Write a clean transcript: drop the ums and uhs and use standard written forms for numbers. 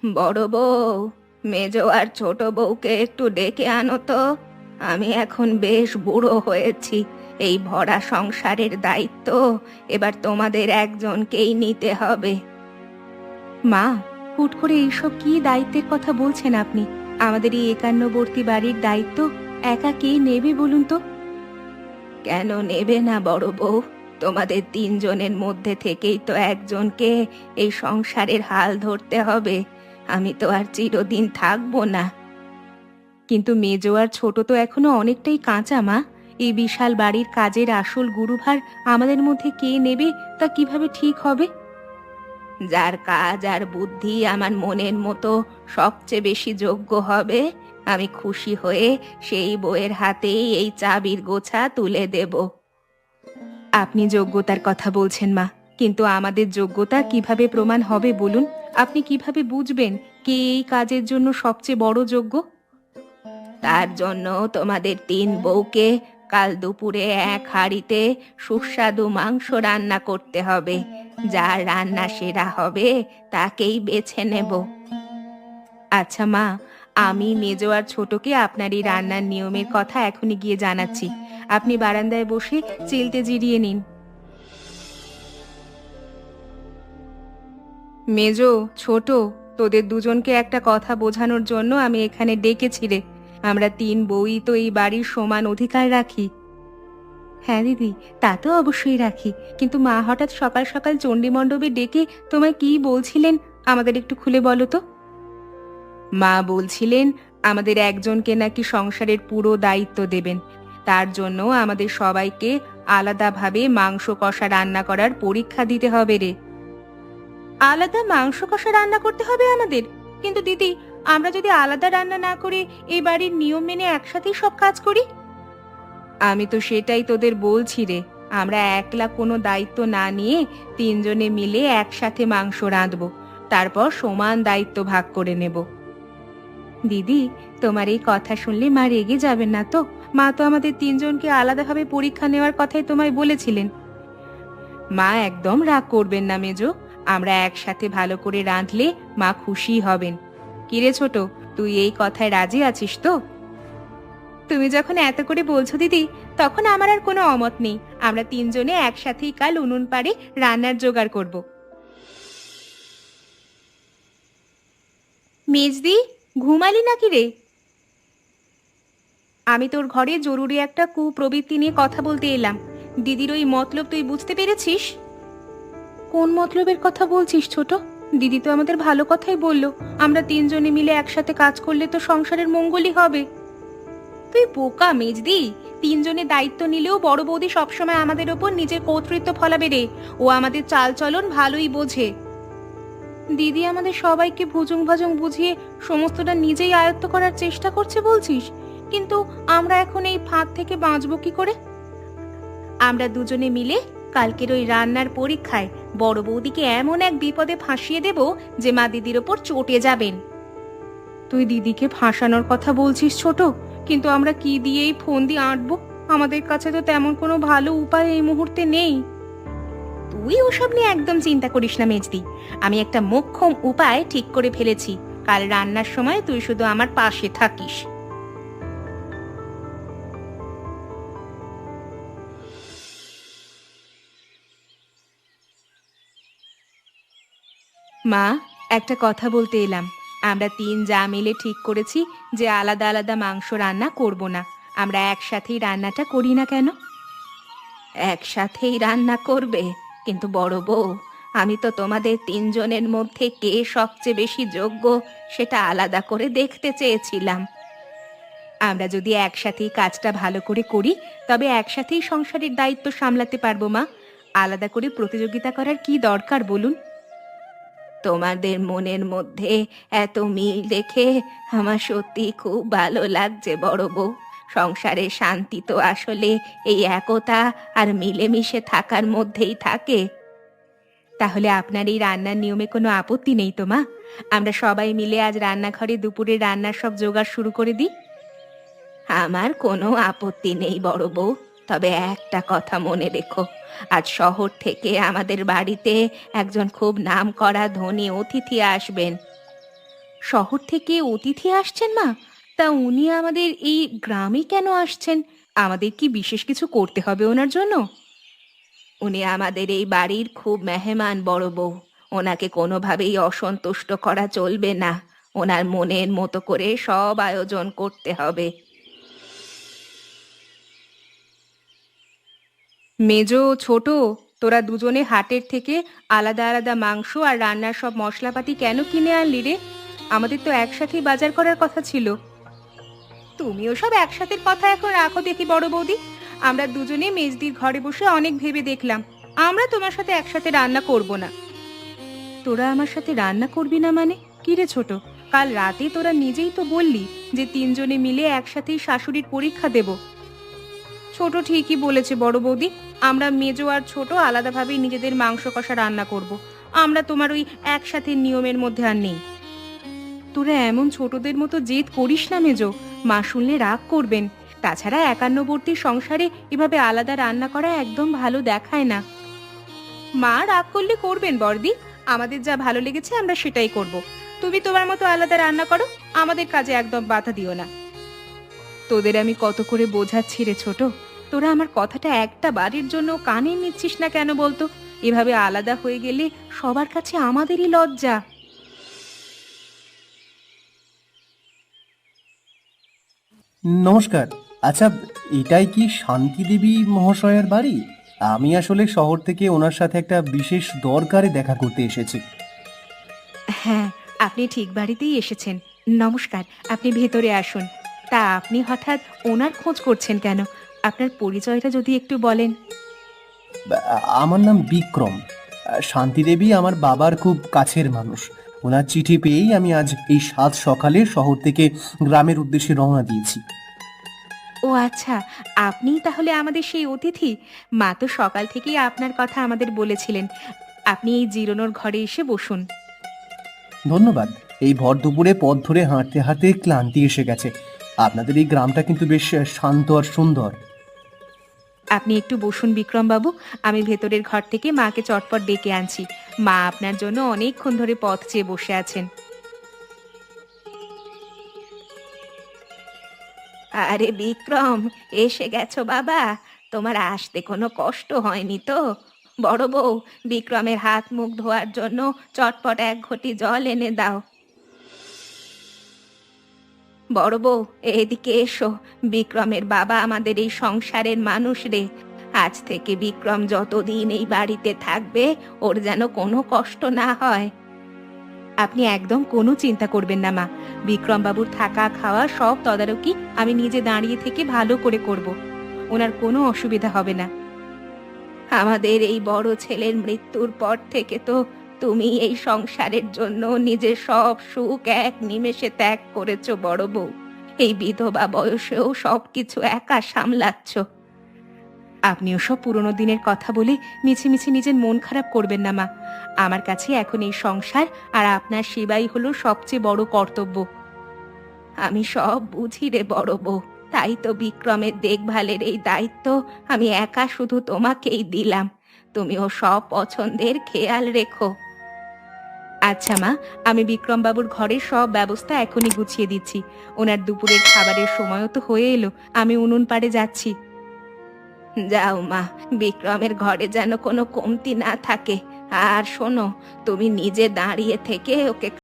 বড় বউ, মেজো আর ছোট বউকে একটু ডেকে আনো তো। আমি এখন বেশ বুড়ো হয়েছি। এই ভরা সংসারের দায়িত্ব এবার তোমাদের একজনকেই নিতে হবে। মা, হুট করে এইসব কি দায়িত্বের কথা বলছেন আপনি? আমাদের এই একান্নবর্তী বাড়ির দায়িত্ব একা কে নেবে বলুন তো? কেন নেবে না বড় বউ? তোমাদের তিনজনের মধ্যে থেকেই তো একজনকে এই সংসারের হাল ধরতে হবে। আমি তো আর চিরদিন থাকবো না। কিন্তু মেজো আর ছোট তো এখনো অনেকটাই কাঁচা মা। এই বিশাল বাড়ির কাজের আসল গুরুভার আমাদের মধ্যে কে নেবে তা কিভাবে ঠিক হবে? যার কাজ আর বুদ্ধি আমার মনের মতো সবচেয়ে বেশি যোগ্য হবে, আমি খুশি হয়ে সেই বউয়ের হাতেই এই চাবির গোছা তুলে দেব। আপনি যোগ্যতার কথা বলছেন মা, কিন্তু আমাদের যোগ্যতা কিভাবে প্রমাণ হবে বলুন? আপনি কিভাবে বুঝবেন কে এই কাজের জন্য সবচেয়ে বড় যোগ্য? তার জন্য তোমাদের তিন বউকে কাল দুপুরে এক হাঁড়িতে সুস্বাদু মাংস রান্না করতে হবে। যার রান্না সেরা হবে তাকেই বেছে নেব। আচ্ছা মা, আমি মেজো আর ছোটকে আপনার এই রান্নার নিয়মের কথা এখনই গিয়ে জানাচ্ছি। আপনি বারান্দায় বসে চিলতে জিরিয়ে নিন। মেজো, ছোট, তোদের দুজনকে একটা কথা বোঝানোর জন্য আমি এখানে ডেকেছি রে। আমরা তিন বউই তো এই বাড়ির সমান অধিকার রাখি। হ্যাঁ দিদি, তা তো অবশ্যই রাখি, কিন্তু মা হঠাৎ সকাল সকাল চণ্ডীমণ্ডপে ডেকে তোমায় কি বলছিলেন আমাদের একটু খুলে বলো তো। মা বলছিলেন আমাদের একজনকে নাকি সংসারের পুরো দায়িত্ব দেবেন। তার জন্য আমাদের সবাইকে আলাদাভাবে মাংস কষা রান্না করার পরীক্ষা দিতে হবে রে। আলাদা মাংস কষা রান্না করতে হবে আমাদের? কিন্তু দিদি, আমরা যদি আলাদা রান্না না করে এই বাড়ির নিয়ম মেনে একসাথেই সব কাজ করি? আমি তো সেটাই তোদের বলছি রে। আমরা একলা কোনো দায়িত্ব না নিয়ে তিনজনে মিলে একসাথে মাংস রাঁধবো, তারপর সমান দায়িত্ব ভাগ করে নেব। দিদি, তোমার এই কথা শুনলে মা রেগে যাবেন না তো? মা তো আমাদের তিনজনকে আলাদাভাবে পরীক্ষা নেওয়ার কথাই তোমায় বলেছিলেন। মা একদম রাগ করবেন না মেজো। আমরা একসাথে ভালো করে রাঁধলে মা খুশি হবেন। কিরে ছোট, তুই এই কথায় রাজি আছিস তো? তুমি যখন এত করে বলছো দিদি, তখন আমার আর কোনো অমত নেই। আমরা তিনজনে একসাথেই কাল উনুন পাড়ে রান্নার জোগাড় করব। মেজদি, ঘুমালি নাকি রে? আমি তোর ঘরে জরুরি একটা কুপ্রবৃত্তি নিয়ে কথা বলতে এলাম। দিদির ওই মতলব তুই বুঝতে পেরেছিস? কোন মতলবের কথা বলছিস ছোট? দিদি তো আমাদের ভালো কথাই বললো। আমরা তিনজনে মিলে একসাথে কাজ করলে তো সংসারের মঙ্গলই হবে। তুই বোকা মেজদি। তিনজনে দায়িত্ব নিলেও বড় বৌদি সবসময় আমাদের ওপর নিজের কর্তৃত্ব ফলাবে রে। ও আমাদের চালচলন ভালোই বোঝে। দিদি আমাদের সবাইকে ভুজুং ভাজুং বুঝিয়ে সমস্তটা নিজেই আয়ত্ত করার চেষ্টা করছে বলছিস? কিন্তু আমরা এখন এই ফাঁদ থেকে বাঁচবো কি করে? আমরা দুজনে মিলে কালকের ওই রান্নার পরীক্ষায় বড় বৌদিকে এমন এক বিপদে ফাঁসিয়ে দেব যে মা দিদির ওপর চটে যাবেন। তুই দিদিকে ফাঁসানোর কথা বলছিস ছোট, কিন্তু আমরা কি দিয়ে এই ফন্দি আঁটবো? আমাদের কাছে তো তেমন কোনো ভালো উপায় এই মুহূর্তে নেই। তুই ওসব নিয়ে একদম চিন্তা করিস না মেজদি। আমি একটা মোক্ষম উপায় ঠিক করে ফেলেছি। কাল রান্নার সময় তুই শুধু আমার পাশে থাকিস। মা, একটা কথা বলতে এলাম। আমরা তিন যা মিলে ঠিক করেছি যে আলাদা আলাদা মাংস রান্না করব না। আমরা একসাথেই রান্নাটা করি না কেন? একসাথেই রান্না করবে? কিন্তু বড় বউ, আমি তো তোমাদের তিনজনের মধ্যে কে সবচেয়ে বেশি যোগ্য সেটা আলাদা করে দেখতে চেয়েছিলাম। আমরা যদি একসাথেই কাজটা ভালো করে করি, তবে একসাথেই সংসারের দায়িত্ব সামলাতে পারবো মা। আলাদা করে প্রতিযোগিতা করার কি দরকার বলুন? তোমাদের মনের মধ্যে এত মিল দেখে আমার সত্যি খুব ভালো লাগছে বড় বউ। সংসারে শান্তি তো আসলে এই একতা আর মিলেমিশে থাকার মধ্যেই থাকে। তাহলে আপনার এই রান্নার নিয়মে কোনো আপত্তি নেই তো মা? আমরা সবাই মিলে আজ রান্নাঘরে দুপুরে রান্নার সব জোগাড় শুরু করে দিই। আমার কোনো আপত্তি নেই বড় বউ। তবে একটা কথা মনে রেখো, আজ শহর থেকে আমাদের বাড়িতে একজন খুব নামকরা ধনী অতিথি আসবেন। শহর থেকে অতিথি আসছেন মা? তা উনি আমাদের এই গ্রামে কেন আসছেন? আমাদের কি বিশেষ কিছু করতে হবে ওনার জন্য? উনি আমাদের এই বাড়ির খুব মেহমান বড় বউ। ওনাকে কোনোভাবেই অসন্তুষ্ট করা চলবে না। ওনার মনের মতো করে সব আয়োজন করতে হবে। মেজো, ছোট, তোরা দুজনে হাটের থেকে আলাদা আলাদা মাংস আর রান্নার সব মশলাপাতি কেন কিনে আনলি রে? আমাদের তো একসাথেই বাজার করার কথা ছিল। তুমিও সব একসাথের কথা এখন রাখো দেখি বড় বৌদি। আমরা দুজনে মেজদির ঘরে বসে অনেক ভেবে দেখলাম, আমরা তোমার সাথে একসাথে রান্না করব না। তোরা আমার সাথে রান্না করবি না মানে? কি রে ছোট, কাল রাতে তোরা নিজেই তো বললি যে তিনজনে মিলে একসাথেই শাশুড়ির পরীক্ষা দেব। ছোট ঠিকই বলেছে বড় বৌদি, আমরা মেজো আর ছোট আলাদাভাবেই নিজেদের মাংস কষা রান্না করব। আমরা তোমার ওই একসাথে নিয়মের মধ্যে আর নেই। তোরা এমন ছোটদের মতো জেদ করিস না মেজো, মা শুনলে রাগ করবেন। তাছাড়া একান্নবর্তী সংসারে এভাবে আলাদা রান্না করা একদম ভালো দেখায় না। মা রাগ করলে করবেন বর্দি, আমাদের যা ভালো লেগেছে আমরা সেটাই করব। তুমি তোমার মতো আলাদা রান্না করো, আমাদের কাজে একদম বাধা দিও না। তোদের আমি কত করে বোঝাচ্ছি রে ছোট, তোরা আমার কথাটা একটা বারের জন্য কানে নিচ্ছিস না কেন বলতো? এভাবে আলাদা হয়ে গেলে সবার কাছে আমাদেরই লজ্জা। নমস্কার। আচ্ছা, এটাই কি শান্তি দেবী মহাশয়ের বাড়ি? আমি আসলে শহর থেকে ওনার সাথে একটা বিশেষ দরকারে দেখা করতে এসেছি। হ্যাঁ, আপনি ঠিক বাড়িতেই এসেছেন। নমস্কার, আপনি ভেতরে আসুন। তা আপনি হঠাৎ ওনার খোঁজ করছেন কেন? আপনার পরিচয়টা যদি একটু বলেন। আমার নাম বিক্রম। শান্তি দেবী আমার বাবার খুব কাছের মানুষ। ওনার চিঠি পেয়েই আমি আজ এই সাত সকালে শহর থেকে গ্রামের উদ্দেশ্যে রওনা দিয়েছি। ও আচ্ছা, আপনিই তাহলে আমাদের সেই অতিথি। মা তো সকাল থেকেই আপনার কথা আমাদের বলেছিলেন। আপনি এই জিরানোর ঘরে এসে বসুন। ধন্যবাদ। এই ভর দুপুরে পথ ধরে হাঁটতে হাঁটতে ক্লান্তি এসে গেছে। আপনাদের এই গ্রামটা কিন্তু বেশ শান্ত আর সুন্দর। আপনি একটু বসুন বিক্রম বাবু, আমি ভেতরের ঘর থেকে মাকে চটপট ডেকে আনছি। মা আপনার জন্য অনেকক্ষণ ধরে পথ চেয়ে বসে আছেন। আরে বিক্রম, এসে গেছো বাবা? তোমার আসতে কোনো কষ্ট হয়নি তো? বড় বউ, বিক্রমের হাত মুখ ধোয়ার জন্য চটপট এক ঘটি জল এনে দাও। বড় বউ, এদিকে এসো। বিক্রমের বাবা আমাদের এই সংসারের মানুষ রে। আজ থেকে বিক্রম যতদিন এই বাড়িতে থাকবে, ওর যেন কোনো কষ্ট না হয়। আপনি একদম কোনো চিন্তা করবেন না মা। বিক্রম বাবুর থাকা খাওয়া সব তদারকি আমি নিজে দাঁড়িয়ে থেকে ভালো করে করব। ওনার কোনো অসুবিধা হবে না। আমাদের এই বড় ছেলের মৃত্যুর পর থেকে তো তুমি এই সংসারের জন্য নিজের সব সুখ এক নিমেষে ত্যাগ করেছো বড় বউ। এই বিধবা বয়সেও সবকিছু একা সামলাচ্ছ। আপনি ওসব পুরনো দিনের কথা বলে মিছিমিছি নিজের মন খারাপ করবেন না মা। আমার কাছে এখন এই সংসার আর আপনার সেবাই হলো সবচেয়ে বড় কর্তব্য। আমি সব বুঝি রে বড় বউ, তাই তো বিক্রমের দেখভালের এই দায়িত্ব আমি একা শুধু তোমাকেই দিলাম। তুমিও সব পছন্দের খেয়াল রেখো। আচ্ছা মা, আমি বিক্রম বাবুর ঘরের সব ব্যবস্থা এখনই গুছিয়ে দিচ্ছি। ওনার দুপুরের খাবারের সময়ও তো হয়ে এলো, আমি উনুন পাড়ে যাচ্ছি। যাও মা, বিক্রমের ঘরে যেন কোনো কমতি না থাকে। আর শোনো, তুমি নিজে দাঁড়িয়ে থেকে ওকে